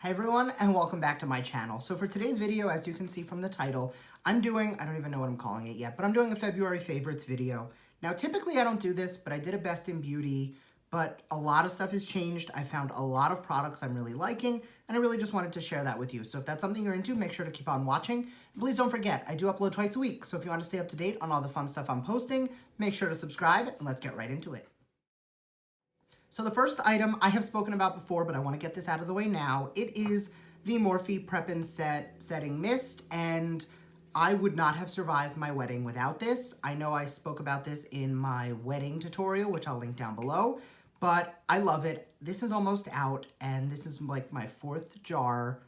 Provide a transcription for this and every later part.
Hi everyone, and welcome back to my channel. So for today's video, as you can see from the title, I'm doing, I don't even know what I'm calling it yet, but I'm doing a February favorites video. Now typically I don't do this, but I did a best in beauty, but a lot of stuff has changed. I found a lot of products I'm really liking, and I really just wanted to share that with you. So if that's something you're into, make sure to keep on watching. And please don't forget, I do upload twice a week, so if you want to stay up to date on all the fun stuff I'm posting, make sure to subscribe, and let's get right into it. So the first item I have spoken about before, but I want to get this out of the way now. It is the Morphe Prep and Set Setting Mist, and I would not have survived my wedding without this. I know I spoke about this in my wedding tutorial, which I'll link down below, but I love it. This is almost out, and this is like my fourth jar,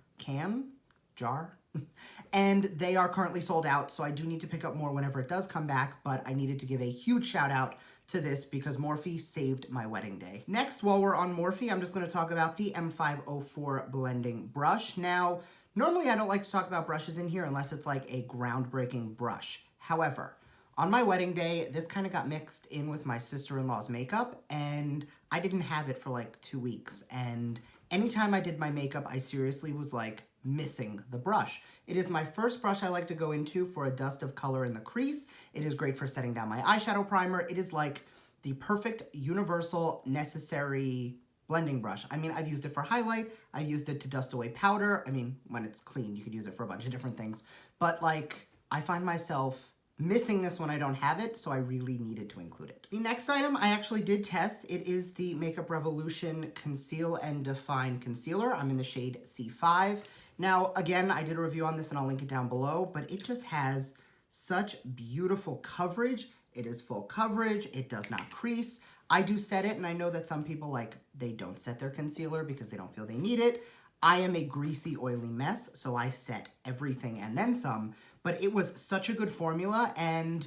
and they are currently sold out, so I do need to pick up more whenever it does come back, but I needed to give a huge shout out to this because Morphe saved my wedding day. Next, while we're on Morphe, I'm just going to talk about the M504 blending brush. Now, normally I don't like to talk about brushes in here unless it's like a groundbreaking brush. However, on my wedding day, this kind of got mixed in with my sister-in-law's makeup, and I didn't have it for like 2 weeks. And anytime I did my makeup, I seriously was like missing the brush. It is my first brush I like to go into for a dust of color in the crease. It is great for setting down my eyeshadow primer. It is like the perfect universal necessary blending brush. I mean, I've used it for highlight. I've used it to dust away powder. I mean, when it's clean, you could use it for a bunch of different things. But like, I find myself missing this when I don't have it, so I really needed to include it. The next item I actually did test. It is the Makeup Revolution Conceal and Define Concealer. I'm in the shade C5. Now, again, I did a review on this and I'll link it down below, but it just has such beautiful coverage. It is full coverage. It does not crease. I do set it, and I know that some people, like, they don't set their concealer because they don't feel they need it. I am a greasy, oily mess, so I set everything and then some, but it was such a good formula, and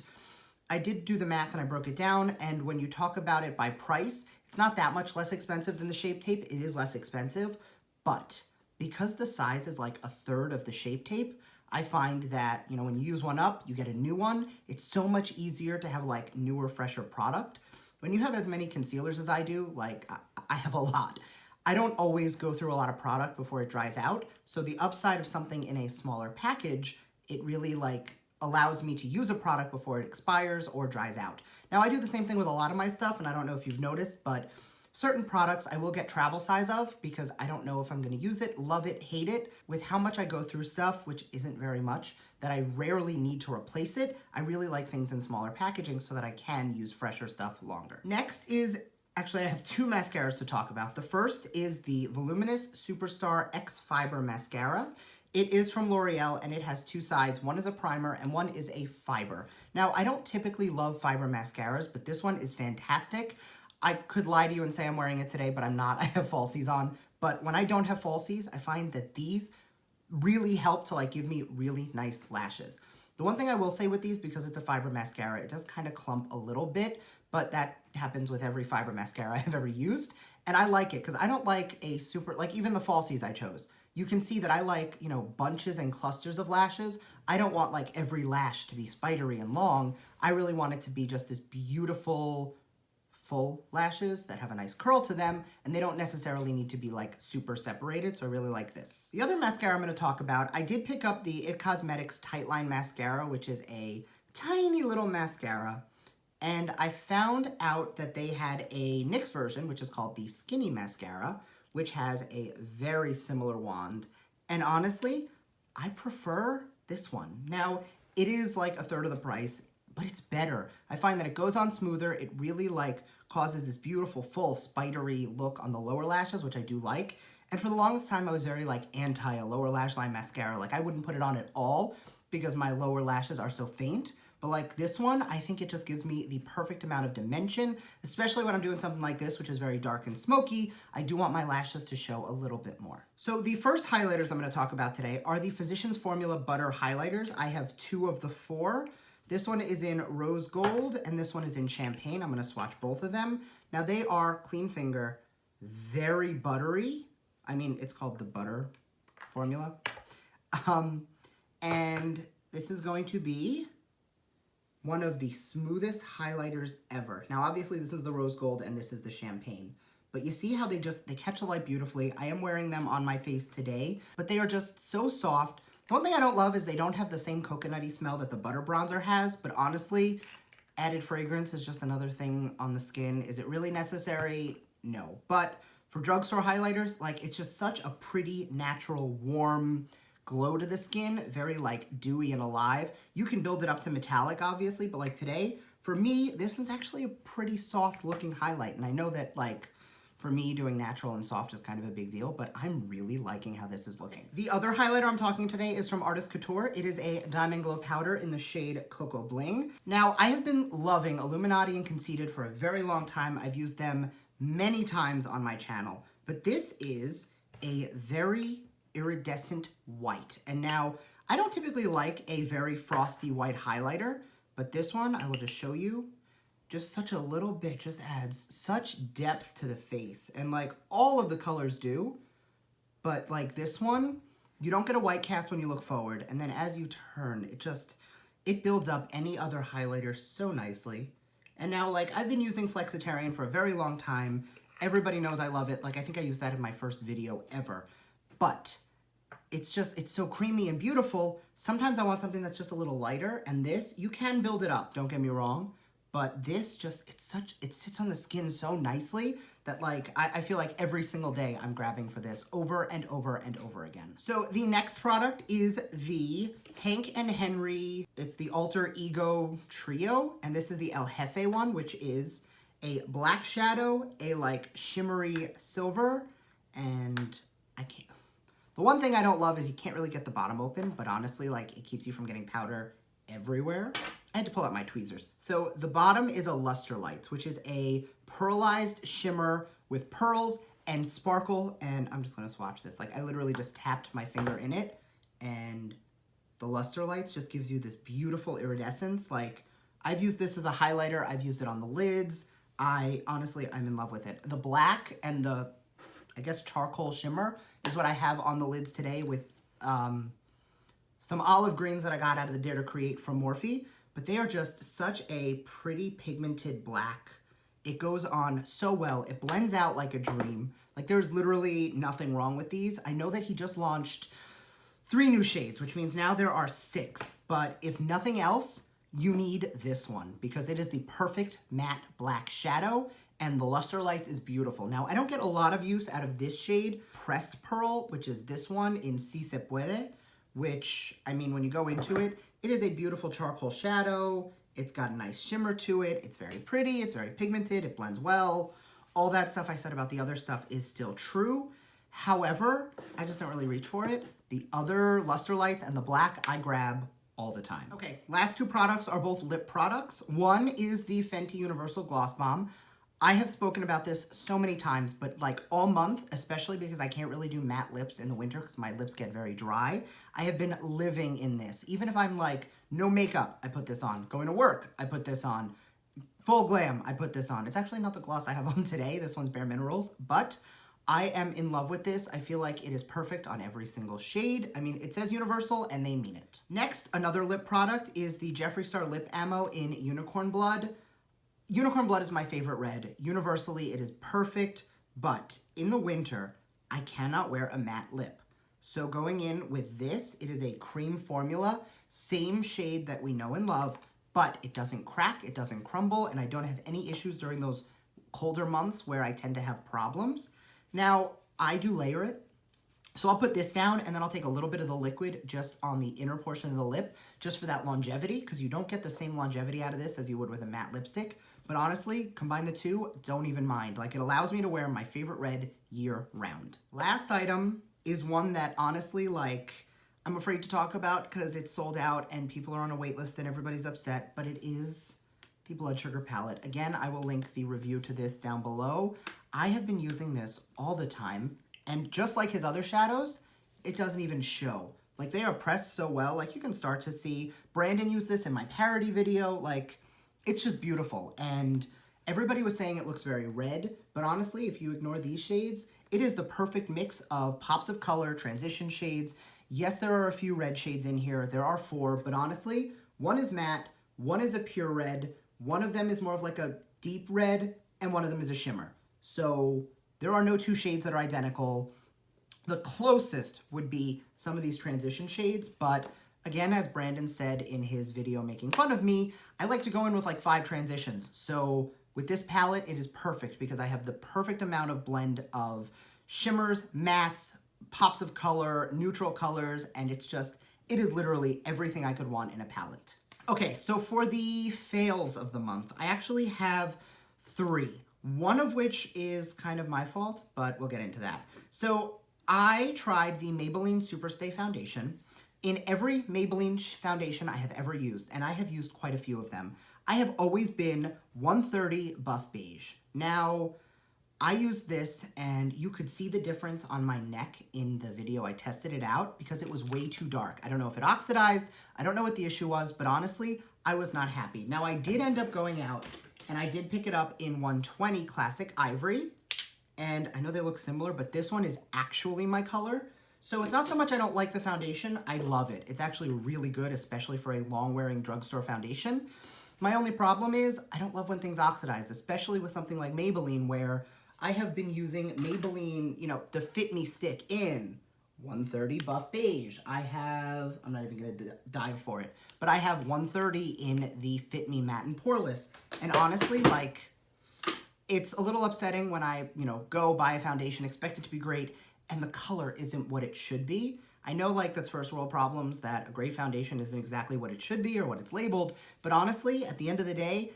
I did do the math and I broke it down, and when you talk about it by price, it's not that much less expensive than the Shape Tape. It is less expensive, but because the size is like a third of the Shape Tape, I find that, you know, when you use one up, you get a new one. It's so much easier to have like newer, fresher product. When you have as many concealers as I do, like I have a lot, I don't always go through a lot of product before it dries out. So the upside of something in a smaller package, it really like allows me to use a product before it expires or dries out. Now I do the same thing with a lot of my stuff, and I don't know if you've noticed, but certain products I will get travel size of because I don't know if I'm going to use it, love it, hate it. With how much I go through stuff, which isn't very much, that I rarely need to replace it, I really like things in smaller packaging so that I can use fresher stuff longer. Next is, actually I have two mascaras to talk about. The first is the Voluminous Superstar X Fiber Mascara. It is from L'Oreal, and it has two sides. One is a primer and one is a fiber. Now, I don't typically love fiber mascaras, but this one is fantastic. I could lie to you and say I'm wearing it today, but I'm not. I have falsies on. But when I don't have falsies, I find that these really help to like give me really nice lashes. The one thing I will say with these, because it's a fiber mascara, it does kind of clump a little bit, but that happens with every fiber mascara I have ever used. And I like it because I don't like a super, like even the falsies I chose. You can see that I like, you know, bunches and clusters of lashes. I don't want like every lash to be spidery and long. I really want it to be just this beautiful, full lashes that have a nice curl to them, and they don't necessarily need to be like super separated, so I really like this. The other mascara I'm going to talk about, I did pick up the It Cosmetics Tightline Mascara, which is a tiny little mascara, and I found out that they had a NYX version, which is called the Skinny Mascara, which has a very similar wand, and honestly, I prefer this one. Now, it is like a third of the price, but it's better. I find that it goes on smoother. It really like causes this beautiful full spidery look on the lower lashes, which I do like. And for the longest time, I was very like anti a lower lash line mascara. Like I wouldn't put it on at all because my lower lashes are so faint. But like this one, I think it just gives me the perfect amount of dimension, especially when I'm doing something like this, which is very dark and smoky. I do want my lashes to show a little bit more. So the first highlighters I'm going to talk about today are the Physicians Formula Butter Highlighters. I have 2 of the 4. This one is in Rose Gold, and this one is in Champagne. I'm going to swatch both of them. Now, they are clean finger, very buttery. I mean, it's called the Butter Formula. And this is going to be one of the smoothest highlighters ever. Now, obviously, this is the Rose Gold, and this is the Champagne. but you see how they catch the light beautifully. I am wearing them on my face today, but they are just so soft. The one thing I don't love is they don't have the same coconutty smell that the butter bronzer has, but honestly, added fragrance is just another thing on the skin. Is it really necessary? No. But for drugstore highlighters, like, it's just such a pretty, natural, warm glow to the skin, very like dewy and alive. You can build it up to metallic, obviously, but like today, for me, this is actually a pretty soft looking highlight. And I know that like, for me, doing natural and soft is kind of a big deal, but I'm really liking how this is looking. The other highlighter I'm talking today is from Artist Couture. It is a Diamond Glow powder in the shade Coco Bling. Now, I have been loving Illuminati and Conceited for a very long time. I've used them many times on my channel, but this is a very iridescent white. And now, I don't typically like a very frosty white highlighter, but this one, I will just show you, just such a little bit just adds such depth to the face. And like all of the colors do, but like this one, you don't get a white cast when you look forward. And then as you turn, it builds up any other highlighter so nicely. And now like I've been using Flexitarian for a very long time. Everybody knows I love it. Like I think I used that in my first video ever. But it's so creamy and beautiful. Sometimes I want something that's just a little lighter, and this, you can build it up, don't get me wrong, but this just, it sits on the skin so nicely that like, I feel like every single day I'm grabbing for this over and over and over again. So the next product is the Hank and Henry, it's the Alter Ego Trio, and this is the El Jefe one, which is a black shadow, a like shimmery silver, and the one thing I don't love is you can't really get the bottom open, but honestly, like, it keeps you from getting powder everywhere. I had to pull out my tweezers. So the bottom is a Luster Lights, which is a pearlized shimmer with pearls and sparkle, and I'm just gonna swatch this. Like, I literally just tapped my finger in it, and the Luster Lights just gives you this beautiful iridescence. Like, I've used this as a highlighter. I've used it on the lids. Honestly, I'm in love with it. The black and the, I guess, charcoal shimmer is what I have on the lids today with some olive greens that I got out of the Dare to Create from Morphe, but they are just such a pretty pigmented black. It goes on so well. It blends out like a dream. Like there's literally nothing wrong with these. I know that he just launched 3 new shades, which means now there are 6, but if nothing else, you need this one because it is the perfect matte black shadow. And the Luster Lights is beautiful. Now, I don't get a lot of use out of this shade, Pressed Pearl, which is this one in Si Se Puede, which, I mean, when you go into it, it is a beautiful charcoal shadow. It's got a nice shimmer to it. It's very pretty. It's very pigmented. It blends well. All that stuff I said about the other stuff is still true. However, I just don't really reach for it. The other Luster Lights and the black, I grab all the time. Okay, last 2 products are both lip products. One is the Fenty Universal Gloss Bomb. I have spoken about this so many times, but like all month, especially because I can't really do matte lips in the winter because my lips get very dry, I have been living in this. Even if I'm like, no makeup, I put this on. Going to work, I put this on. Full glam, I put this on. It's actually not the gloss I have on today. This one's Bare Minerals, but I am in love with this. I feel like it is perfect on every single shade. I mean, it says universal and they mean it. Next, another lip product is the Jeffree Star Lip Ammo in Unicorn Blood. Unicorn Blood is my favorite red. Universally, it is perfect, but in the winter, I cannot wear a matte lip. So going in with this, it is a cream formula, same shade that we know and love, but it doesn't crack, it doesn't crumble, and I don't have any issues during those colder months where I tend to have problems. Now, I do layer it, so I'll put this down and then I'll take a little bit of the liquid just on the inner portion of the lip, just for that longevity, because you don't get the same longevity out of this as you would with a matte lipstick. But honestly, combine the two, don't even mind. Like, it allows me to wear my favorite red year round. Last item is one that honestly, like, I'm afraid to talk about because it's sold out and people are on a wait list and everybody's upset, but it is the Blood Sugar Palette. Again, I will link the review to this down below. I have been using this all the time, and just like his other shadows, it doesn't even show. Like, they are pressed so well. Like, you can start to see, Brandon used this in my parody video. Like, it's just beautiful. And everybody was saying it looks very red, but honestly, if you ignore these shades, it is the perfect mix of pops of color, transition shades. Yes, there are a few red shades in here. There are 4, but honestly, one is matte, one is a pure red, one of them is more of like a deep red, and one of them is a shimmer. So There are no two shades that are identical. The closest would be some of these transition shades, but again, as Brandon said in his video making fun of me, I like to go in with like 5 transitions. So with this palette, it is perfect because I have the perfect amount of blend of shimmers, mattes, pops of color, neutral colors, and it is literally everything I could want in a palette. Okay, so for the fails of the month, I actually have 3. One of which is kind of my fault, but we'll get into that. So I tried the Maybelline Superstay foundation. In every Maybelline foundation I have ever used, and I have used quite a few of them, I have always been 130 Buff Beige. Now, I used this, and you could see the difference on my neck in the video. I tested it out because it was way too dark. I don't know if it oxidized. I don't know what the issue was, but honestly, I was not happy. Now, I did end up going out, and I did pick it up in 120 Classic Ivory, and I know they look similar, but this one is actually my color. So it's not so much I don't like the foundation, I love it. It's actually really good, especially for a long-wearing drugstore foundation. My only problem is I don't love when things oxidize, especially with something like Maybelline, where I have been using Maybelline, the Fit Me stick in 130 Buff Beige. I'm not even gonna dive for it, but I have 130 in the Fit Me Matte and Poreless. And honestly, it's a little upsetting when I, go buy a foundation, expect it to be great, and the color isn't what it should be. I know that's first world problems, that a great foundation isn't exactly what it should be or what it's labeled, but honestly, at the end of the day,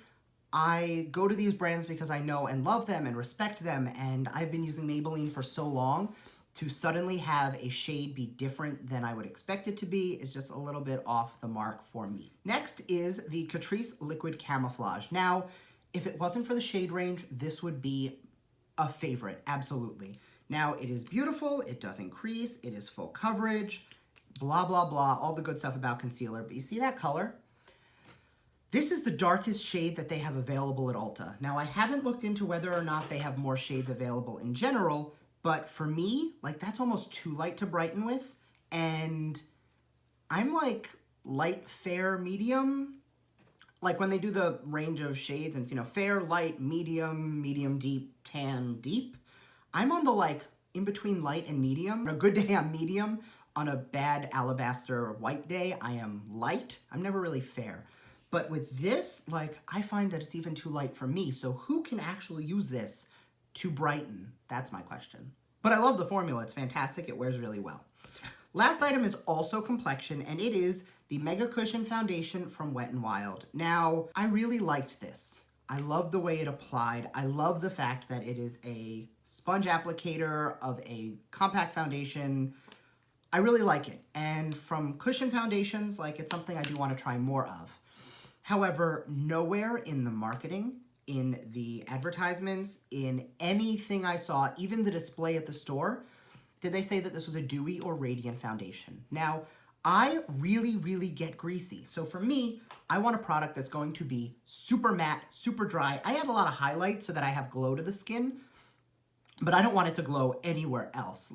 I go to these brands because I know and love them and respect them, and I've been using Maybelline for so long. To suddenly have a shade be different than I would expect it to be is just a little bit off the mark for me. Next is the Catrice Liquid Camouflage. Now, if it wasn't for the shade range, this would be a favorite, absolutely. Now, it is beautiful, it doesn't crease, it is full coverage, blah, blah, blah, all the good stuff about concealer. But you see that color? This is the darkest shade that they have available at Ulta. Now, I haven't looked into whether or not they have more shades available in general, but for me, that's almost too light to brighten with, and I'm light, fair, medium. When they do the range of shades and, fair, light, medium deep, tan, deep, I'm on the in between light and medium. On a good day, I'm medium. On a bad alabaster white day, I am light. I'm never really fair. But with this, I find that it's even too light for me. So who can actually use this to brighten? That's my question. But I love the formula. It's fantastic. It wears really well. Last item is also complexion, and it is the Mega Cushion Foundation from Wet n Wild. Now, I really liked this. I love the way it applied. I love the fact that it is a sponge applicator of a compact foundation. I really like it. And from cushion foundations, it's something I do want to try more of. However, nowhere in the marketing, in the advertisements, in anything I saw, even the display at the store, did they say that this was a dewy or radiant foundation. Now, I really get greasy. So for me, I want a product that's going to be super matte, super dry. I add a lot of highlight so that I have glow to the skin, but I don't want it to glow anywhere else.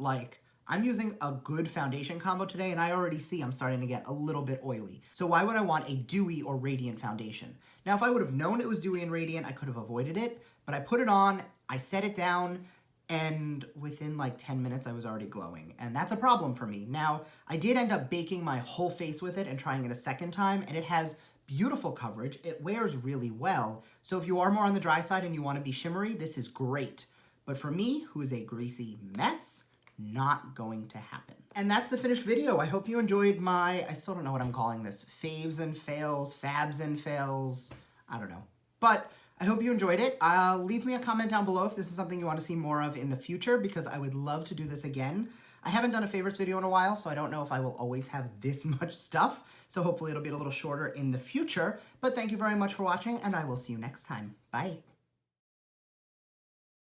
I'm using a good foundation combo today, and I already see I'm starting to get a little bit oily. So why would I want a dewy or radiant foundation? Now, if I would have known it was dewy and radiant, I could have avoided it, but I put it on, I set it down, and within 10 minutes, I was already glowing, and that's a problem for me. Now, I did end up baking my whole face with it and trying it a second time, and it has beautiful coverage. It wears really well, so if you are more on the dry side and you want to be shimmery, this is great. But for me, who is a greasy mess, not going to happen. And that's the finished video. I hope you enjoyed I still don't know what I'm calling this, faves and fails, fabs and fails, I don't know. But I hope you enjoyed it. Leave me a comment down below if this is something you want to see more of in the future, because I would love to do this again. I haven't done a favorites video in a while, so I don't know if I will always have this much stuff. So hopefully it'll be a little shorter in the future. But thank you very much for watching, and I will see you next time. Bye.